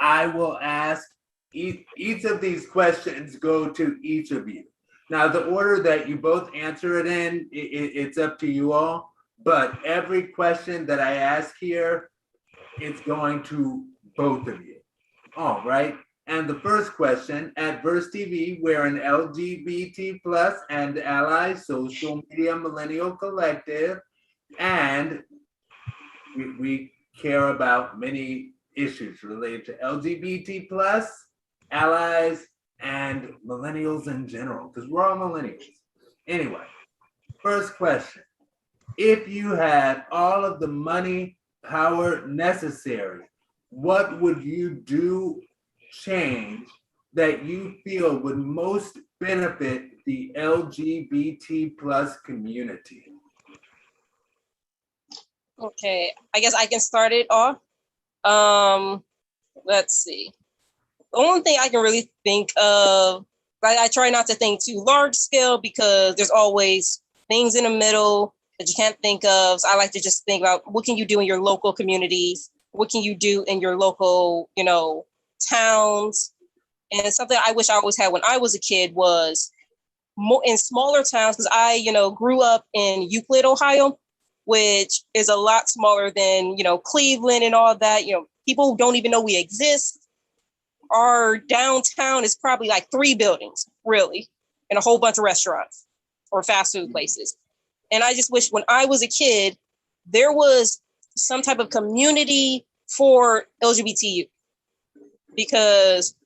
I will ask each of these questions go to each of you. Now, the order that you both answer it in, it's up to you all. But every question that I ask here, it's going to both of you. All right. And the first question, at Verse TV, we're an LGBT plus and ally social media millennial collective, and we care about many issues related to LGBT plus, allies, and millennials in general, because we're all millennials. Anyway, first question. If you had all of the money, power necessary, what would you do, change that you feel would most benefit the LGBT plus community? Okay, I guess I can start it off. Um, let's see. The only thing I can really think of, I try not to think too large scale because there's always things in the middle that you can't think of. So I like to just think about what can you do in your local communities? What can you do in your local, towns? And something I wish I always had when I was a kid was more in smaller towns because I grew up in Euclid, Ohio, which is a lot smaller than Cleveland and all that. People don't even know we exist. Our downtown is probably like 3 buildings, really, and a whole bunch of restaurants or fast food places. And I just wish when I was a kid, there was some type of community for LGBT because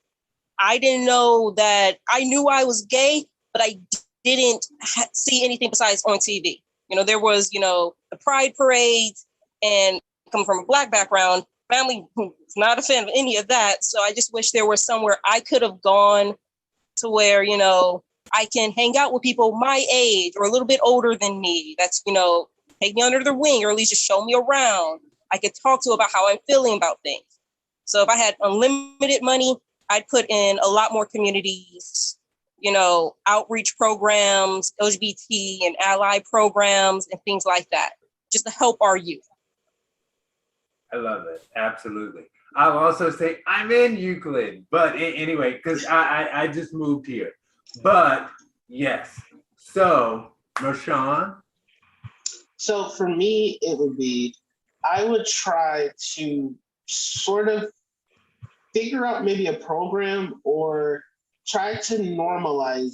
I didn't know that. I knew I was gay, but I didn't see anything besides on TV. There was, the pride parades, and coming from a Black background, family was not a fan of any of that. So I just wish there was somewhere I could have gone to where, I can hang out with people my age or a little bit older than me. That's, take me under their wing or at least just show me around. I could talk to about how I'm feeling about things. So if I had unlimited money, I'd put in a lot more communities, outreach programs, LGBT and ally programs and things like that, just to help our youth. I love it. Absolutely. I'll also say I'm in Euclid, but anyway, because I just moved here. But yes. So, Marshawn. So for me, it would be I would try to sort of figure out maybe a program or try to normalize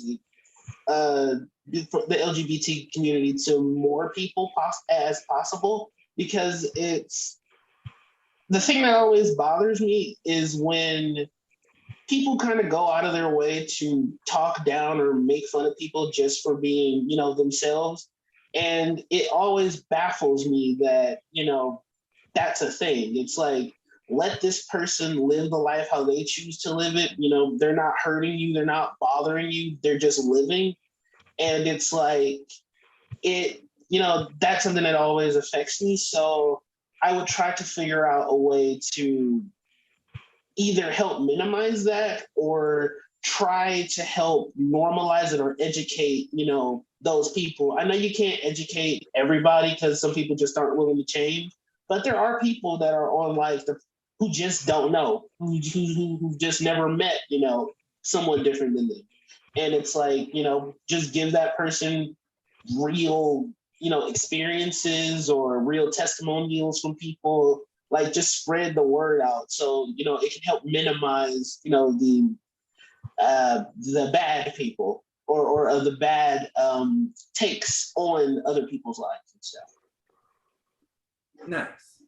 the LGBT community to more people as possible, because it's the thing that always bothers me is when people kind of go out of their way to talk down or make fun of people just for being, themselves. And it always baffles me that, that's a thing. It's like, let this person live the life how they choose to live it. They're not hurting you. They're not bothering you. They're just living. And it's like, that's something that always affects me. So I would try to figure out a way to either help minimize that or try to help normalize it or educate, those people. I know you can't educate everybody because some people just aren't willing to change, but there are people that are on life who just don't know, who just never met, someone different than them. And it's like, just give that person real, experiences or real testimonials from people, like just spread the word out. So, it can help minimize, the bad people or the bad takes on other people's lives and stuff. Nice.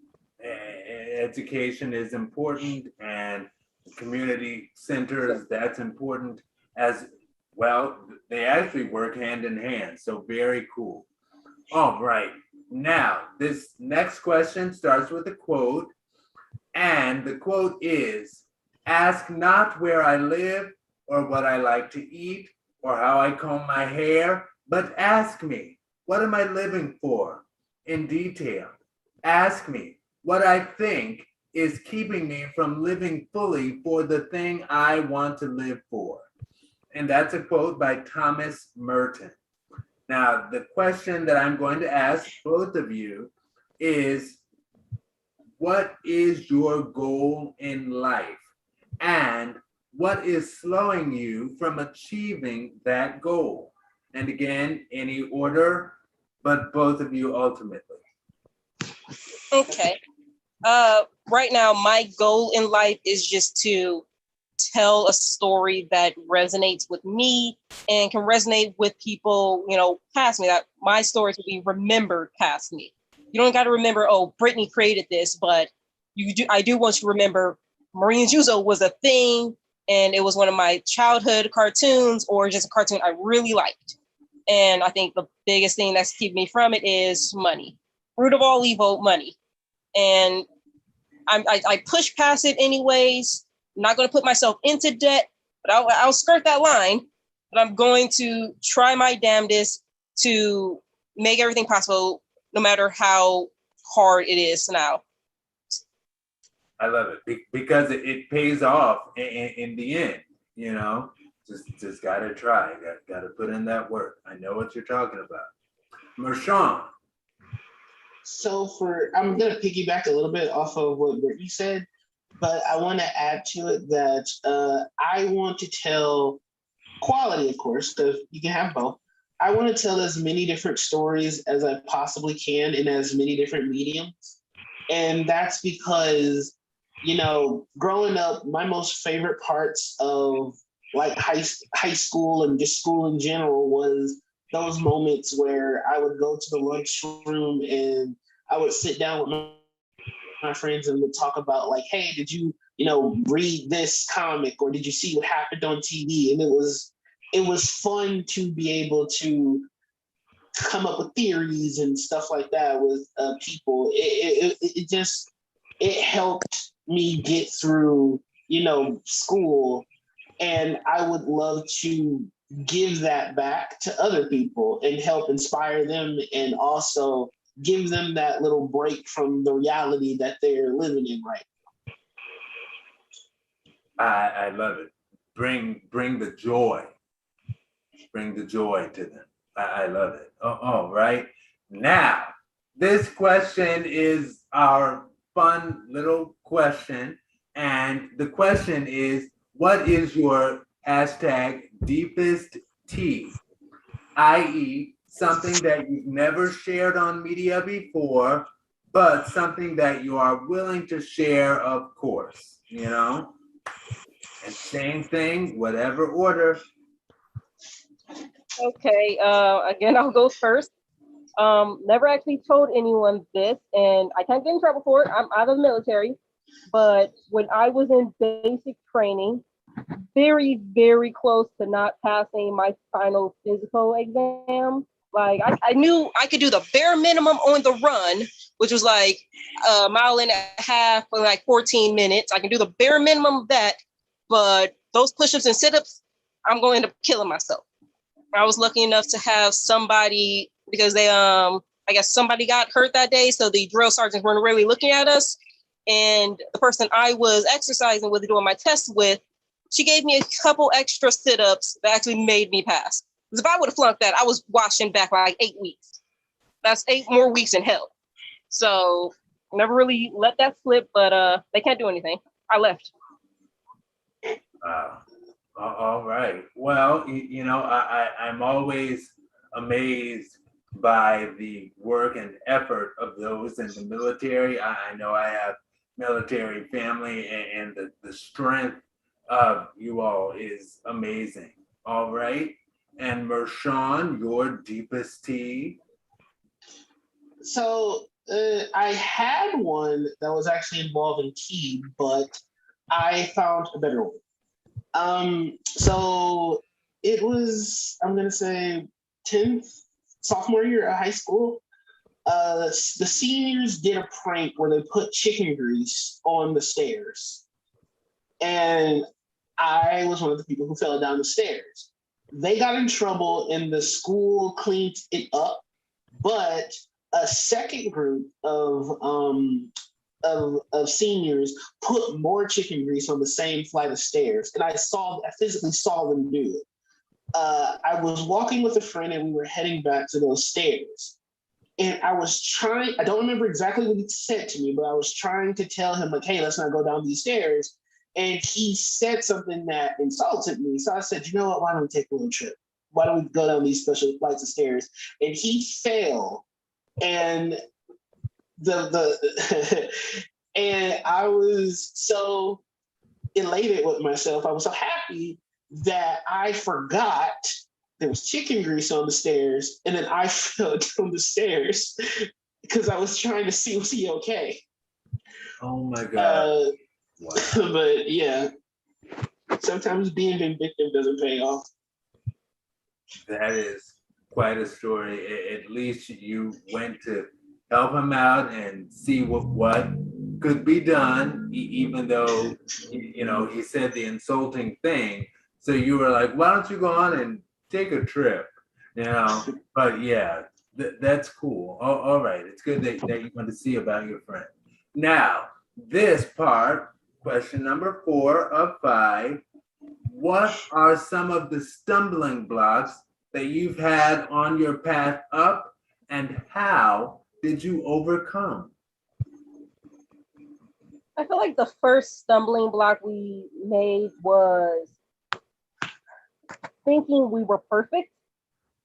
Education is important, and community centers, that's important as well. They actually work hand in hand. So very cool. All right. Now, this next question starts with a quote, and the quote is, ask not where I live or what I like to eat or how I comb my hair, but ask me, what am I living for in detail? Ask me what I think is keeping me from living fully for the thing I want to live for. And that's a quote by Thomas Merton. Now, the question that I'm going to ask both of you is, what is your goal in life? And what is slowing you from achieving that goal? And again, any order, but both of you ultimately. Okay. Right now, my goal in life is just to tell a story that resonates with me and can resonate with people, past me, that my stories will be remembered past me. You don't got to remember, oh, Brittany created this, but I do want you to remember Marine Juzo was a thing and it was one of my childhood cartoons or just a cartoon I really liked. And I think the biggest thing that's keeping me from it is money. Root of all evil, money. And I push past it anyways. I'm not going to put myself into debt, but I'll skirt that line. But I'm going to try my damnedest to make everything possible, no matter how hard it is now. I love it because it pays off in the end, just gotta try, gotta put in that work. I know what you're talking about. Mershon. So I'm gonna piggyback a little bit off of what Brittany said, but I want to add to it that I want to tell quality, of course, because you can have both. I want to tell as many different stories as I possibly can in as many different mediums. And that's because, growing up, my most favorite parts of like high school and just school in general was those moments where I would go to the lunchroom and I would sit down with my friends and would talk about like, hey, did you, read this comic or did you see what happened on TV? And it was fun to be able to come up with theories and stuff like that with people. It helped me get through, school. And I would love to give that back to other people and help inspire them and also give them that little break from the reality that they're living in right now. I love it. Bring the joy. Bring the joy to them. I love it. All right. Now, this question is our fun little question. And the question is, what is your hashtag deepest tea? I.e., something that you've never shared on media before, but something that you are willing to share, of course, And same thing, whatever order. Okay, again, I'll go first. Never actually told anyone this, and I can't get in trouble for it. I'm out of the military. But when I was in basic training, very, very close to not passing my final physical exam. Like I knew I could do the bare minimum on the run, which was like a mile and a half for like 14 minutes. I can do the bare minimum of that, but those push-ups and sit-ups, I'm going to end up killing myself. I was lucky enough to have somebody, because they I guess somebody got hurt that day, so the drill sergeants weren't really looking at us. And the person I was exercising with, doing my test with, she gave me a couple extra sit-ups that actually made me pass. Because if I would have flunked that, I was washing back like 8 weeks. That's 8 more weeks in hell. So never really let that slip, but they can't do anything. I left. All right. Well, I'm always amazed by the work and effort of those in the military. I know I have military family, and the strength of you all is amazing. All right. And Mershon, your deepest tea? So I had one that was actually involved in tea, but I found a better one. So it was, I'm going to say 10th, sophomore year of high school. The seniors did a prank where they put chicken grease on the stairs. And I was one of the people who fell down the stairs. They got in trouble and the school cleaned it up, but a second group of seniors put more chicken grease on the same flight of stairs. And I physically saw them do it. I was walking with a friend and we were heading back to those stairs. And I was trying, I don't remember exactly what he said to me, but I was trying to tell him, like, hey, let's not go down these stairs. And he said something that insulted me. So I said, you know what, why don't we take a little trip? Why don't we go down these special flights of stairs? And he fell. And the and I was so elated with myself. I was so happy that I forgot there was chicken grease on the stairs, and then I fell down the stairs because I was trying to see, was he okay? Oh my God. Wow. But yeah, sometimes being vindictive doesn't pay off. That is quite a story. At least you went to help him out and see what could be done, even though, you know, he said the insulting thing. So you were like, why don't you go on and take a trip, you know? But yeah, that's cool. All right. It's good that you want to see about your friend. Now, this part, question number 4 of 5. What are some of the stumbling blocks that you've had on your path up, and how did you overcome? I feel like the first stumbling block we made was thinking we were perfect.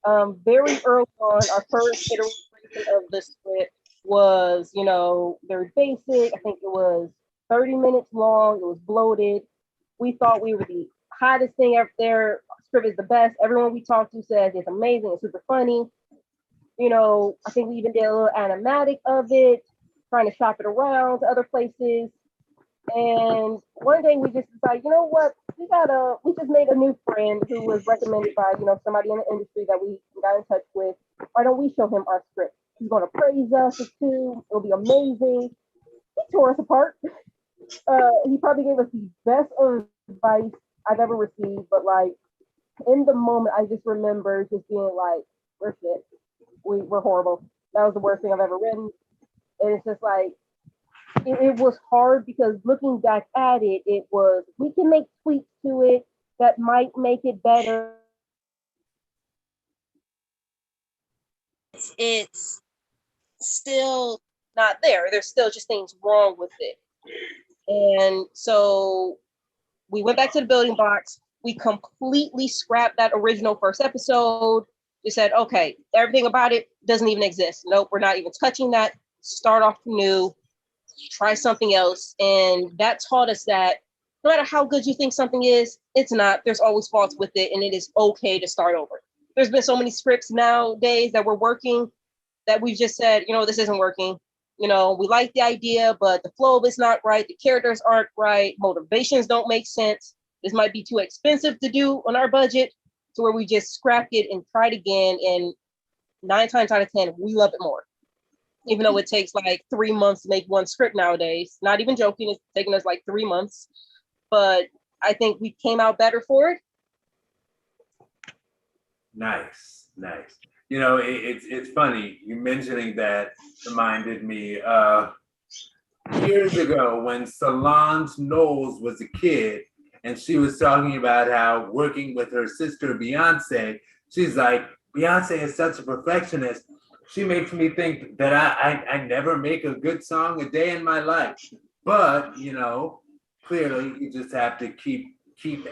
Very early on, our first iteration of the script was, you know, very basic. I think it was 30 minutes long. It was bloated. We thought we were the hottest thing out there. Script is the best. Everyone we talked to says it's amazing. It's super funny. You know, I think we even did a little animatic of it, trying to shop it around to other places. And one day we just decided, you know what, we just made a new friend who was recommended by, you know, somebody in the industry that we got in touch with. Why don't we show him our script? He's going to praise us too. It'll be amazing. He tore us apart. He probably gave us the best advice I've ever received, but like in the moment, I just remember just being like, we're shit. We're horrible. That was the worst thing I've ever written. And it's just like, it was hard because looking back at it, it was, we can make tweaks to it that might make it better. It's still not there. There's still just things wrong with it. And so we went back to the building blocks. We completely scrapped that original first episode. We said, okay, everything about it doesn't even exist. Nope, we're not even touching that. Start off new, try something else. And that taught us that no matter how good you think something is, it's not. There's always faults with it, and it is okay to start over. There's been so many scripts nowadays that we're working that we've just said, you know, this isn't working. You know, we like the idea, but the flow of it's not right. The characters aren't right. Motivations don't make sense. This might be too expensive to do on our budget, to where we just scrapped it and tried again. And 9 times out of 10, we love it more. Even though it takes like 3 months to make one script nowadays. Not even joking, it's taking us like 3 months. But I think we came out better for it. Nice. You know, it's funny you mentioning that. Reminded me years ago when Solange Knowles was a kid, and she was talking about how working with her sister Beyonce, she's like, Beyonce is such a perfectionist. She makes me think that I never make a good song a day in my life. But, you know, clearly you just have to keep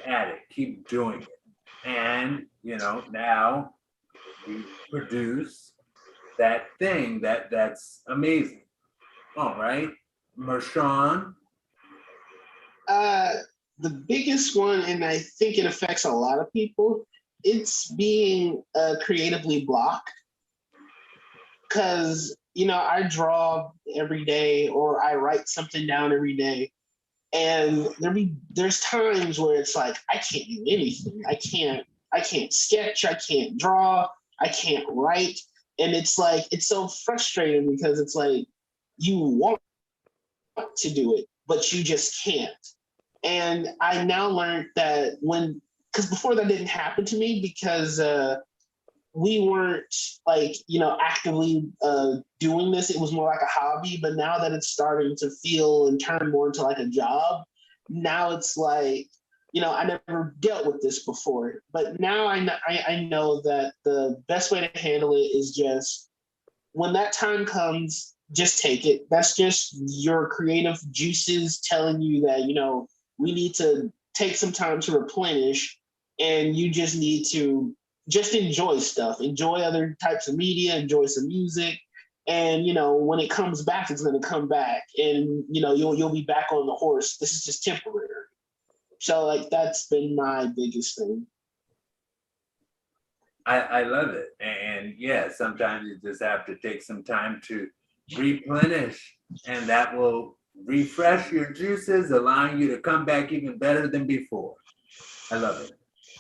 at it, keep doing it. And, you know, now you produce that thing that's amazing. All right, Marshawn. The biggest one, and I think it affects a lot of people, it's being creatively blocked. Because, you know, I draw every day or I write something down every day. And there's times where it's like, I can't do anything. I can't sketch, I can't draw, I can't write. And it's like, it's so frustrating because it's like, you want to do it, but you just can't. And I now learned that because before that didn't happen to me because we weren't like, you know, actively doing this. It was more like a hobby, but now that it's starting to feel and turn more into like a job, now it's like, you know, I never dealt with this before, but now I know that the best way to handle it is just when that time comes, just take it. That's just your creative juices telling you that, we need to take some time to replenish, and you just need to just enjoy stuff, enjoy other types of media, enjoy some music. And when it comes back, it's going to come back, and you'll be back on the horse. This is just temporary. So like that's been my biggest thing. I love it. And yeah, sometimes you just have to take some time to replenish, and that will refresh your juices, allowing you to come back even better than before. I love it.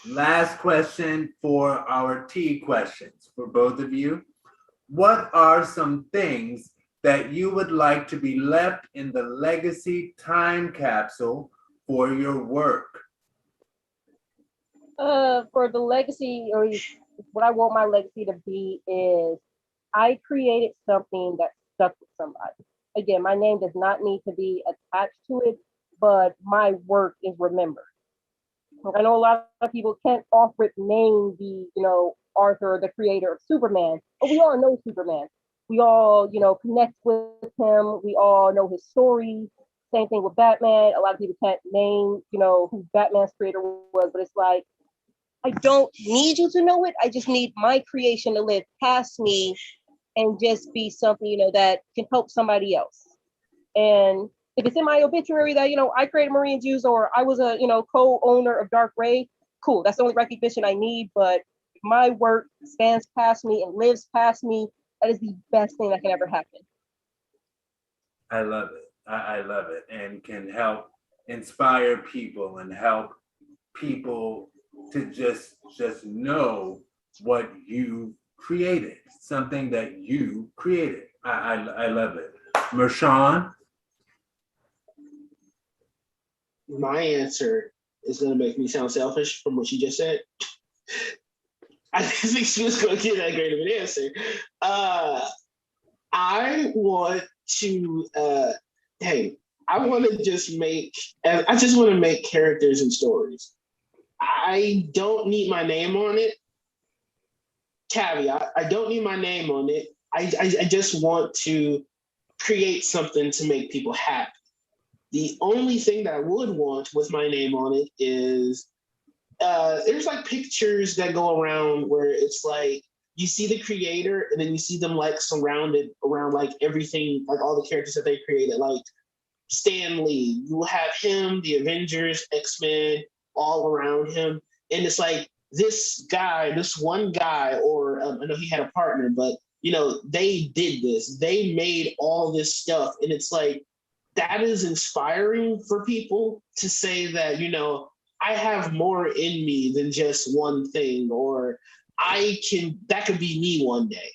Last question for our T questions for both of you. What are some things that you would like to be left in the legacy time capsule for your work? For the legacy, or what I want my legacy to be, is I created something that stuck with somebody. Again, my name does not need to be attached to it, but my work is remembered. I know a lot of people can't offer it name the, Arthur, the creator of Superman, but we all know Superman. We all, connect with him. We all know his story. Same thing with Batman. A lot of people can't name, who Batman's creator was, but it's like, I don't need you to know it. I just need my creation to live past me and just be something, that can help somebody else. And if it's in my obituary that, I created Marine Jews, or I was a, co-owner of Dark Ray, cool. That's the only recognition I need. But if my work stands past me and lives past me, that is the best thing that can ever happen. I love it. I love it, and can help inspire people and help people to just know what you created, something that you created. I love it. Mershawn? My answer is going to make me sound selfish from what she just said. I didn't think she was going to get that great of an answer. I want to, I want to make characters and stories. I don't need my name on it. Caveat, I don't need my name on it. I just want to create something to make people happy. The only thing that I would want with my name on it is there's like pictures that go around where it's like you see the creator and then you see them like surrounded around like everything, like all the characters that they created, like Stan Lee. You will have him, the Avengers, X-Men, all around him. And it's like this one guy, or I know he had a partner, but they did this. They made all this stuff. And it's like, that is inspiring for people to say that, I have more in me than just one thing, or that could be me one day.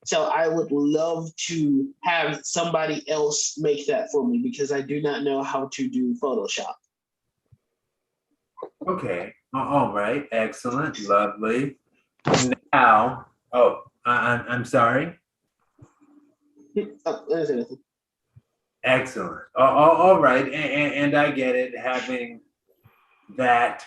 So I would love to have somebody else make that for me, because I do not know how to do Photoshop. Okay. All right. Excellent. Lovely. Now, I'm sorry. Excellent. All right. And I get it, having that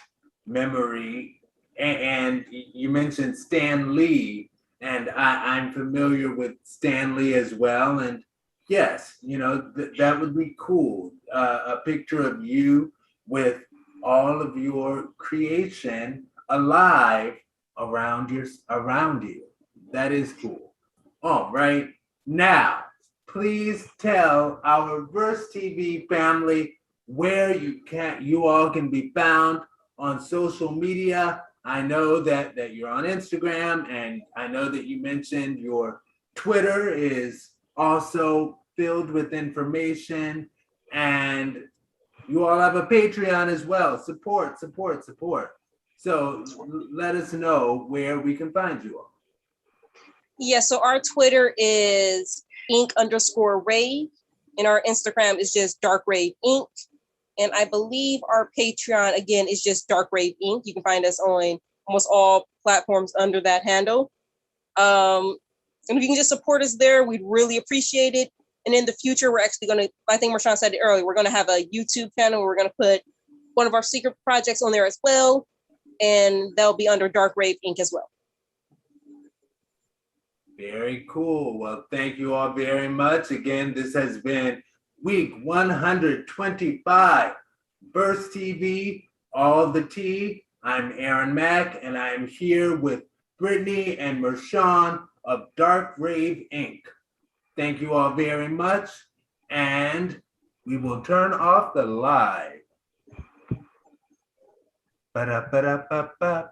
memory. And you mentioned Stan Lee, and I'm familiar with Stan Lee as well. And yes, that would be cool. A picture of you with all of your creation alive around you. That is cool. All right. Now, please tell our Verse TV family where you all can be found on social media. I know that you're on Instagram, and I know that you mentioned your Twitter is also filled with information, and you all have a Patreon as well. Support. So let us know where we can find you all. Yeah, so our Twitter is ink_rave, and our Instagram is just Dark Rave Ink. And I believe our Patreon, again, is just Dark Rave Ink. You can find us on almost all platforms under that handle. And if you can just support us there, we'd really appreciate it. And in the future, we're actually going to, I think Mershawn said it earlier, we're going to have a YouTube channel where we're going to put one of our secret projects on there as well. And that'll be under Dark Rave Ink as well. Very cool. Well, thank you all very much. Again, this has been week 125, Burst TV, All the Tea. I'm Aaron Mack, and I am here with Brittany and Mershawn of Dark Rave Inc. Thank you all very much, and we will turn off the live. Ba-da-ba-da-ba-ba.